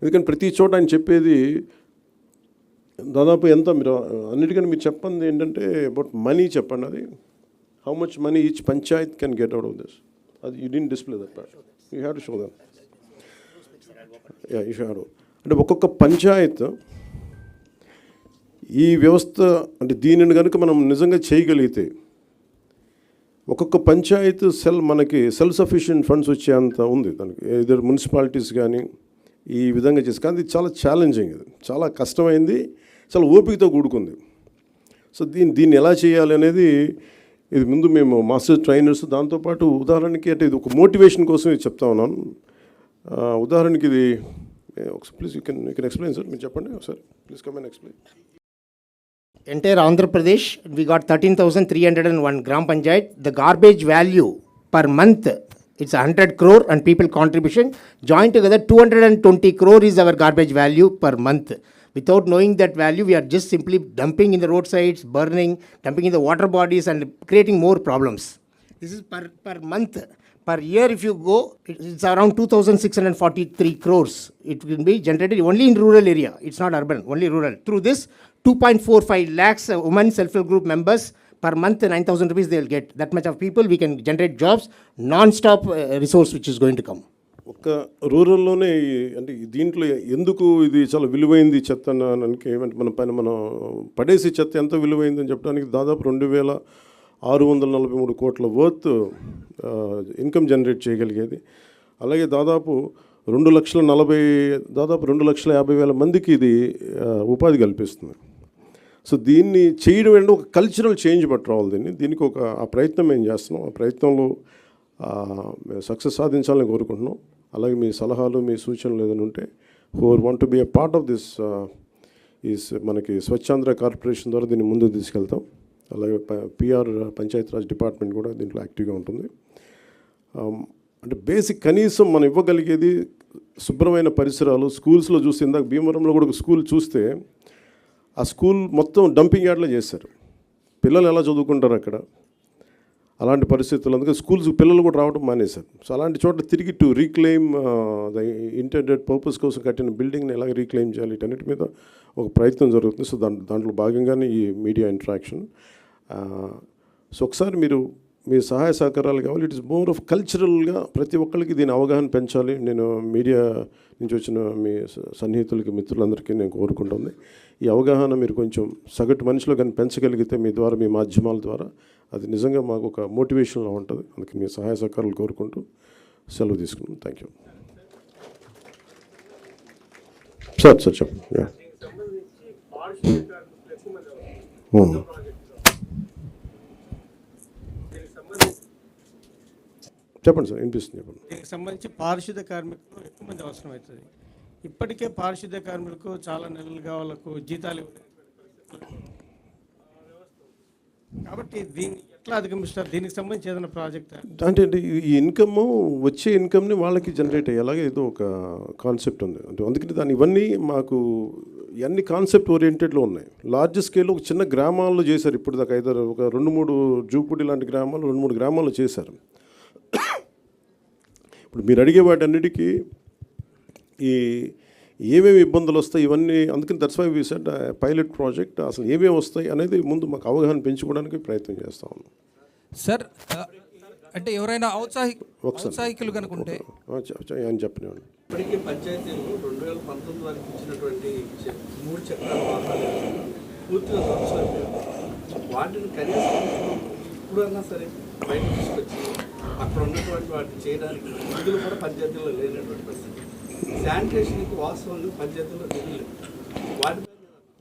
ఎందుకంటే ప్రతి చోట ఆయన చెప్పేది దాదాపు ఎంత మీరు అన్నిటికన్నా మీరు చెప్పండి ఏంటంటే అబౌట్ మనీ చెప్పండి. అది how much money each panchayat can get out of this. అది you didn't display that part. You have to show that. You have to. అంటే ఒక్కొక్క పంచాయత్ ఈ వ్యవస్థ అంటే దీనిని కనుక మనం నిజంగా చేయగలిగితే ఒక్కొక్క పంచాయత్ మనకి సెల్ఫ్ సఫిషియెంట్ ఫండ్స్ వచ్చేంత ఉంది దానికి. ఇద్దరు మున్సిపాలిటీస్ కానీ ఈ విధంగా చేసి, కానీ ఇది చాలా ఛాలెంజింగ్, ఇది చాలా కష్టమైంది, చాలా ఓపికతో కూడుకుంది. సో దీన్ని ఎలా చేయాలి అనేది ఇది ముందు మేము మాస్టర్ ట్రైనర్స్ దాంతోపాటు ఉదాహరణకి అంటే ఇది ఒక మోటివేషన్ కోసం ఇది చెప్తా ఉన్నాను. ఉదాహరణకి ఇది please you can explain sir. మీరు చెప్పండి ఒకసారి please come and explain. Entire Andhra Pradesh, we got 13,301 Gram Panchayat. The garbage value per month, it's 100 crore and people contribution. Joined together, 220 crore is our garbage value per month. Without knowing that value, we are just simply dumping in the roadsides, burning, dumping in the water bodies and creating more problems. This is per month. Per year, if you go, it's around 2,643 crores. It will be generated only in rural area. It's not urban, only rural. Through this, 2.45 lakhs women self-help group members per month, 9,000 rupees they will get. That much of people, we can generate jobs, non-stop resource which is going to come. ఒక రూరల్లోనే అంటే దీంట్లో ఎందుకు ఇది చాలా విలువైంది చెత్త అనడానికి ఏమంటే మనం పడేసి చెత్త ఎంత విలువైందని చెప్పడానికి దాదాపు 2,643 కోట్ల వర్త్ ఇన్కమ్ జనరేట్ చేయగలిగేది. అలాగే దాదాపు 2,50,000 మందికి ఇది ఉపాధి కల్పిస్తుంది. సో దీన్ని చేయడం అంటే ఒక కల్చరల్ చేంజ్ పట్టుకోవాలి. దీనికి ఆ ప్రయత్నం మేము చేస్తున్నాం. ఆ ప్రయత్నంలో సక్సెస్ సాధించాలని కోరుకుంటున్నాం. అలాగే మీ సలహాలు మీ సూచనలు ఏదైనా ఉంటే who're want to be a part of this మనకి స్వచ్ఛాంధ్ర కార్పొరేషన్ ద్వారా దీన్ని ముందుకు తీసుకెళ్తాం. అలాగే పిఆర్ పంచాయతీరాజ్ డిపార్ట్మెంట్ కూడా దీంట్లో యాక్టివ్గా ఉంటుంది. అంటే బేసిక్ కనీసం మనం ఇవ్వగలిగేది శుభ్రమైన పరిసరాలు. స్కూల్స్లో చూస్తే ఇందాక భీమవరంలో కూడా ఒక స్కూల్ చూస్తే ఆ స్కూల్ మొత్తం డంపింగ్ యార్డ్లో చేశారు. పిల్లలు ఎలా చదువుకుంటారు అక్కడ? అలాంటి పరిస్థితులు. అందుకే స్కూల్స్ పిల్లలు కూడా రావడం మానేశారు. సో అలాంటి చోట తిరిగి to reclaim the intended purpose కోసం కట్టిన బిల్డింగ్ని ఎలాగ రీక్లెయిమ్ చేయాలి, వీటన్నిటి మీద ఒక ప్రయత్నం జరుగుతుంది. సో దాంట్లో భాగంగానే ఈ మీడియా ఇంటరాక్షన్. సో ఒకసారి మీరు మీ సహాయ సహకారాలు కావాలి. ఇట్ ఇస్ మోర్ ఆఫ్ కల్చరల్గా ప్రతి ఒక్కరికి దీని అవగాహన పెంచాలి. నేను మీడియా నుంచి వచ్చిన మీ సన్నిహితులకి మిత్రులందరికీ నేను కోరుకుంటుంది ఈ అవగాహన మీరు కొంచెం సగటు మనిషిలో కానీ పెంచగలిగితే మీ ద్వారా మీ మాధ్యమాల ద్వారా అది నిజంగా మాకు ఒక మోటివేషన్లా ఉంటుంది. అందుకే మీ సహాయ సహకారాలు కోరుకుంటూ సెలవు తీసుకున్నాను. Thank you sir. చెప్పండి. చెప్పండి సార్, వినిపిస్తుంది. చెప్పండి. దీనికి సంబంధించి పారిశుద్ధ కార్మికులు ఎక్కువ మంది అవసరం అవుతుంది. ఇప్పటికే పారిశుద్ధ కార్మికులకు చాలా నెలలుగా వాళ్ళకు జీతాలు కాబట్టి దీన్ని ఎట్లా అధిగమిస్తారు? దీనికి సంబంధించి ఏదైనా ప్రాజెక్ట్ అంటే ఈ ఇన్కమ్ వచ్చే ఇన్కమ్ని వాళ్ళకి జనరేట్ అయ్యేలాగే ఏదో ఒక కాన్సెప్ట్ ఉంది. అంటే అందుకని ఇవన్నీ మాకు ఇవన్నీ కాన్సెప్ట్ ఓరియంటెడ్లో ఉన్నాయి. లార్జ్ స్కేల్లో ఒక చిన్న గ్రామాల్లో చేశారు. ఇప్పుడు దాకా ఒక 2-3 జూపూడి లాంటి గ్రామాలు 2-3 గ్రామాల్లో చేశారు. ఇప్పుడు మీరు అడిగే వాటన్నిటికీ ఏమేమి ఇబ్బందులు వస్తాయి ఇవన్నీ, అందుకని that's why we said pilot project. అసలు ఏమేమి వస్తాయి అనేది ముందు మాకు అవగాహన పెంచుకోవడానికి ప్రయత్నం చేస్తా ఉన్నాం సార్. అంటే ఎవరైనా ఔత్సాహికులు కనుకుంటే అని చెప్పినాను. ఇప్పటికీ పంచాయతీలు 2019 వరకు ఇచ్చినటువంటి 3 చక్రాల వాహనాలు పూర్తిగా వాటిని కనీసం ఇప్పుడన్నా సరే బయట తీసుకొచ్చి అక్కడ ఉన్నటువంటి వాటిని చేయడానికి నిధులు కూడా పంచాయతీల్లో లేనటువంటి పరిస్థితి. శానిటేషన్కి వాస్తవంగా పంచాయతీల్లో నిధులు లేవు. వాటి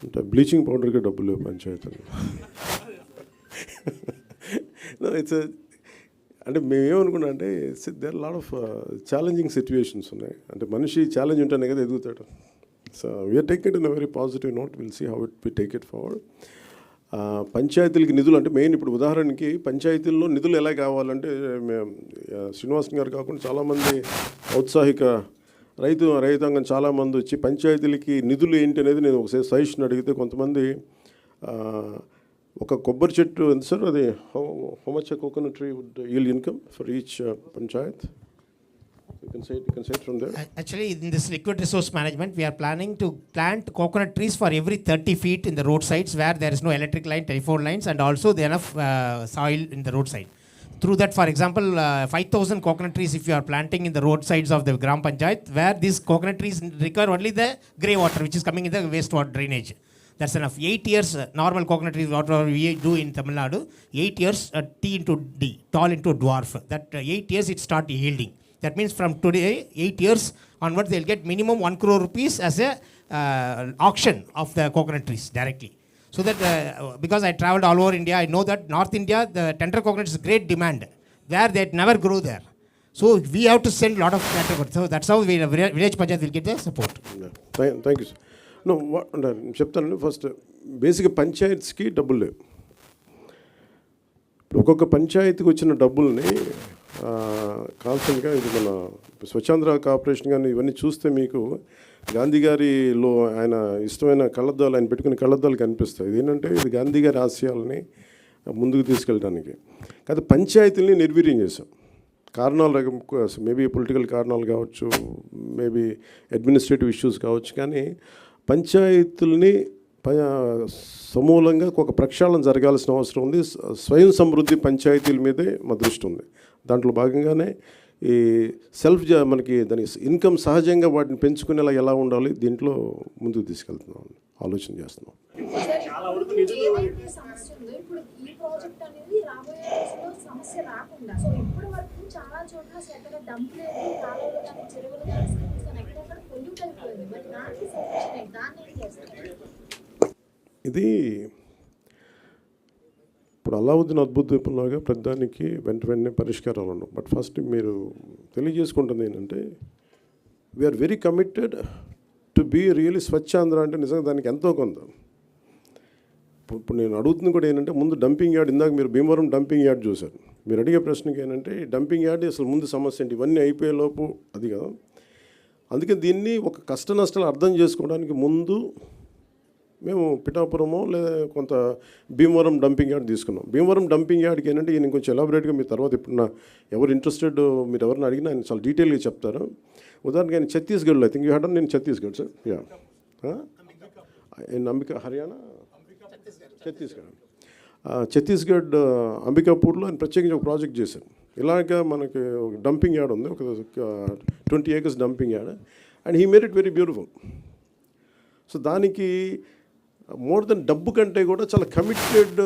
అంటే బ్లీచింగ్ పౌడర్కి డబ్బులు లేవు పంచాయతీలు. ఇట్స్ అంటే మేమేమనుకున్నా అంటే there lot of challenging situations ఉన్నాయి. అంటే మనిషి ఛాలెంజ్ ఉంటేనే కదా ఎదుగుతాడు. So we are take it in a very positive note. Will see how it we take it forward. పంచాయతీలకి నిధులు అంటే మెయిన్ ఇప్పుడు ఉదాహరణకి పంచాయతీల్లో నిధులు ఎలా కావాలంటే శ్రీనివాసన్ గారు కాకుండా చాలామంది ఔత్సాహిక రైతాంగం చాలామంది వచ్చి పంచాయతీలకి నిధులు ఏంటి అనేది నేను ఒకసారి సజెషన్ అడిగితే కొంతమంది ఒక కొబ్బరి చెట్టు ఎంత సార్ అది how much coconut tree wood yield income for each panchayat? You can say it from there. Actually, in this liquid resource management, we are planning to plant coconut trees for every 30 feet in the roadsides where there is no electric line, telephone lines, and also there enough soil in the roadside. Through that, for example, 5,000 coconut trees if you are planting in the roadsides of the Gram Panchayat, where these coconut trees require only the grey water which is coming in the wastewater drainage. That's enough. 8 years, normal coconut trees, whatever we do in Tamil Nadu, 8 years, T into D, tall into dwarf. That 8 years it start yielding. That means from today, 8 years onwards, they'll get minimum 1 crore rupees as a auction of the coconut trees directly. So that, because I traveled all over India, I know that North India, the tender coconut is great demand, where they never grow there. So we have to send a lot of tender coconut. So that's how village Panchayat will get the support. Thank you sir no చెప్తానండి first బేసిక్గా పంచాయత్స్కి డబ్బులు లేవు. ఇప్పుడు ఒక్కొక్క పంచాయతీకి వచ్చిన డబ్బుల్ని కాన్స్టెంట్గా ఇది మన స్వచ్ఛాంధ్ర కార్పొరేషన్ కానీ ఇవన్నీ చూస్తే మీకు గాంధీ గారిలో ఆయన ఇష్టమైన కళ్ళద్దాలు ఆయన పెట్టుకునే కళ్ళద్దాలు కనిపిస్తాయి. ఇది ఏంటంటే ఇది గాంధీ గారి ఆశయాలని ముందుకు తీసుకెళ్ళడానికి. కాదు పంచాయతీలని నిర్వీర్యం చేశాం. కారణాలు మేబీ పొలిటికల్ కారణాలు కావచ్చు, మేబీ అడ్మినిస్ట్రేటివ్ ఇష్యూస్ కావచ్చు, కానీ పంచాయతీలని సమూలంగా ఒక ప్రక్షాళన జరగాల్సిన అవసరం ఉంది. స్వయం సమృద్ధి పంచాయతీల మీదే మా దృష్టి ఉంది. దాంట్లో భాగంగానే ఈ మనకి దాని ఇన్కమ్ సహజంగా వాటిని పెంచుకునేలా ఎలా ఉండాలి దీంట్లో ముందుకు తీసుకెళ్తున్నాం, ఆలోచన చేస్తున్నాం. ఏదైతే సమస్య ఉందో ఇప్పుడు ఈ ప్రాజెక్ట్ అనేది రాబోయే రోజుల్లో సమస్య రాకుండా, సో ఇప్పటి వరకు చాలా చోట్ల ఎక్కడ డంప్ లేదు, కాలువలు కానీ చెరువులు కానీ స్కీమ్స్ కానీ ఎక్కడెక్కడ పొల్యూట్ అయిపోయింది. బట్ దానికి సొల్యూషన్ దాన్ని ఏం చేస్తారు? ఇది ఇప్పుడు అల్లావుద్దీన్ అద్భుత దీపంలాగా ప్రతిదానికి వెంటనే పరిష్కారాలు ఉండవు. బట్ ఫస్ట్ మీరు తెలియజేసుకుంటుంది ఏంటంటే we're very committed to be really Swachhandhra. అంటే నిజంగా దానికి ఎంతో కొంత ఇప్పుడు నేను అడుగుతుంది కూడా ఏంటంటే ముందు డంపింగ్ యార్డ్, ఇందాక మీరు భీమవరం డంపింగ్ యార్డ్ చూశారు. మీరు అడిగే ప్రశ్నకి ఏంటంటే డంపింగ్ యార్డ్ అసలు ముందు సమస్య ఏంటి, ఇవన్నీ అయిపోయేలోపు అది కదా. అందుకే దీన్ని ఒక కష్ట నష్టాలు అర్థం చేసుకోవడానికి ముందు మేము పిఠాపురమో లేదా కొంత భీమవరం డంపింగ్ యార్డ్ తీసుకున్నాం. భీమవరం డంపింగ్ యార్డ్కి ఏంటంటే ఈయన కొంచెం ఎలాబరేట్గా మీ తర్వాత ఇప్పుడు ఎవరు ఇంట్రెస్టెడ్ మీరు ఎవరిని అడిగినా ఆయన చాలా డీటెయిల్గా చెప్తారు. ఉదాహరణకి ఆయన ఛత్తీస్గఢ్లో, ఐ థింక్ యూ హ్యాడ్ నేను ఛత్తీస్గఢ్ సార్, యా అంబికా హర్యానా ఛత్తీస్గఢ్ అంబికాపూర్లో ఆయన ప్రత్యేకించి ఒక ప్రాజెక్ట్ చేశారు. ఇలాగ మనకి ఒక డంపింగ్ యార్డ్ ఉంది, ఒక 20 acres dumping yard, and he made it very beautiful. So దానికి మోర్ దెన్ డబ్బు కంటే కూడా చాలా కమిటెడ్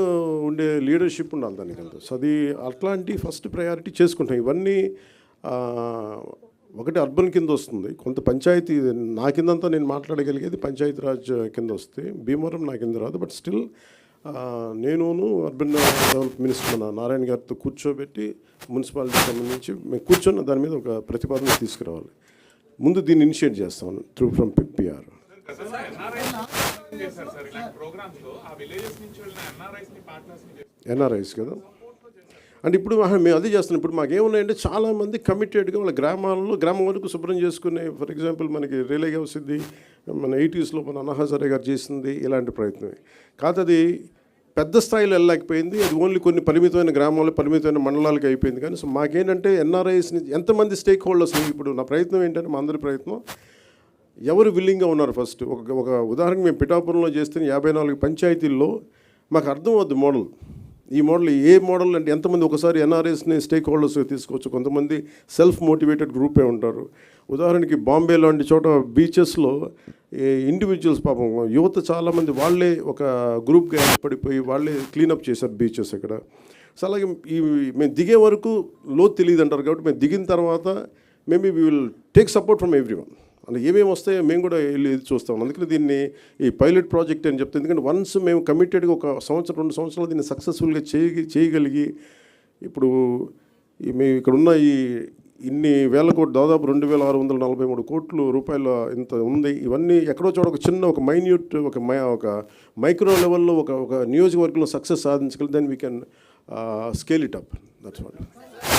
ఉండే లీడర్షిప్ ఉండాలి దానికి అంతా. సో అది అట్లాంటి ఫస్ట్ ప్రయారిటీ చేసుకుంటాం. ఇవన్నీ ఒకటి అర్బన్ కింద వస్తుంది, కొంత పంచాయతీ నా కిందంతా నేను మాట్లాడగలిగేది పంచాయతీరాజ్ కింద వస్తే, భీమవరం నా కింద రాదు. బట్ స్టిల్ నేను అర్బన్ డెవలప్ మినిస్టర్ మన నారాయణ గారితో కూర్చోబెట్టి మున్సిపాలిటీకి సంబంధించి మేము కూర్చొని దాని మీద ఒక ప్రతిపాదన తీసుకురావాలి. ముందు దీన్ని ఇనిషియేట్ చేస్తాను త్రూ ఫ్రమ్ పిఆర్. ఎన్ఆర్ఐస్ కదా. అంటే ఇప్పుడు మేము అదే చేస్తున్నాం. ఇప్పుడు మాకేమున్నాయంటే చాలామంది కమిటెడ్గా వాళ్ళ గ్రామం వరకు శుభ్రం చేసుకునే, ఫర్ ఎగ్జాంపుల్ మనకి రిలే హౌస్ ఇది మన 80s మన అన్నా హజారే గారు చేసింది ఇలాంటి ప్రయత్నమే కాదు. అది పెద్ద స్థాయిలో వెళ్ళలేకపోయింది. అది ఓన్లీ కొన్ని పరిమితమైన గ్రామాలు, పరిమితమైన మండలాలకి అయిపోయింది. కానీ సో మాకేంటంటే ఎన్ఆర్ఐస్ని ఎంతమంది స్టేక్ హోల్డర్స్, ఇప్పుడు నా ప్రయత్నం ఏంటంటే మా అందరి ప్రయత్నం ఎవరు విల్లింగ్గా ఉన్నారు. ఫస్ట్ ఒక ఉదాహరణకు మేము పిఠాపురంలో చేస్తే 54 పంచాయతీల్లో మాకు అర్థం అవుద్ది మోడల్. ఈ మోడల్ ఏ మోడల్ అంటే ఎంతమంది ఒకసారి ఎన్ఆర్ఎస్ని స్టేక్ హోల్డర్స్ తీసుకోవచ్చు, కొంతమంది సెల్ఫ్ మోటివేటెడ్ గ్రూపే ఉంటారు. ఉదాహరణకి బాంబే లాంటి చోట బీచెస్లో ఇండివిజువల్స్ పాపం యువత చాలామంది వాళ్ళే ఒక గ్రూప్గా ఏర్పడిపోయి వాళ్ళే క్లీనప్ చేశారు బీచెస్ అక్కడ. సో అలాగే మేము దిగే వరకు లోతు తెలియదు అంటారు. కాబట్టి మేము దిగిన తర్వాత maybe we will take support from everyone. అంటే ఏమేమి వస్తాయో మేము కూడా వెళ్ళి చూస్తాం. అందుకని దీన్ని ఈ పైలట్ ప్రాజెక్ట్ అని చెప్తాం. ఎందుకంటే వన్స్ మేము కమిటెడ్గా ఒక 1-2 సంవత్సరాలు దీన్ని సక్సెస్ఫుల్గా చేయగలిగి ఇప్పుడు మేము ఇక్కడ ఉన్న ఇన్ని వేల కోట్లు, దాదాపు 2,643 కోట్ల రూపాయల ఇంత ఉంది. ఇవన్నీ ఎక్కడో చోట ఒక చిన్న ఒక మైన్యూట్ ఒక మైక్రో లెవెల్లో ఒక నియోజకవర్గంలో సక్సెస్ సాధించగలిగి then we can scale it up. That's what.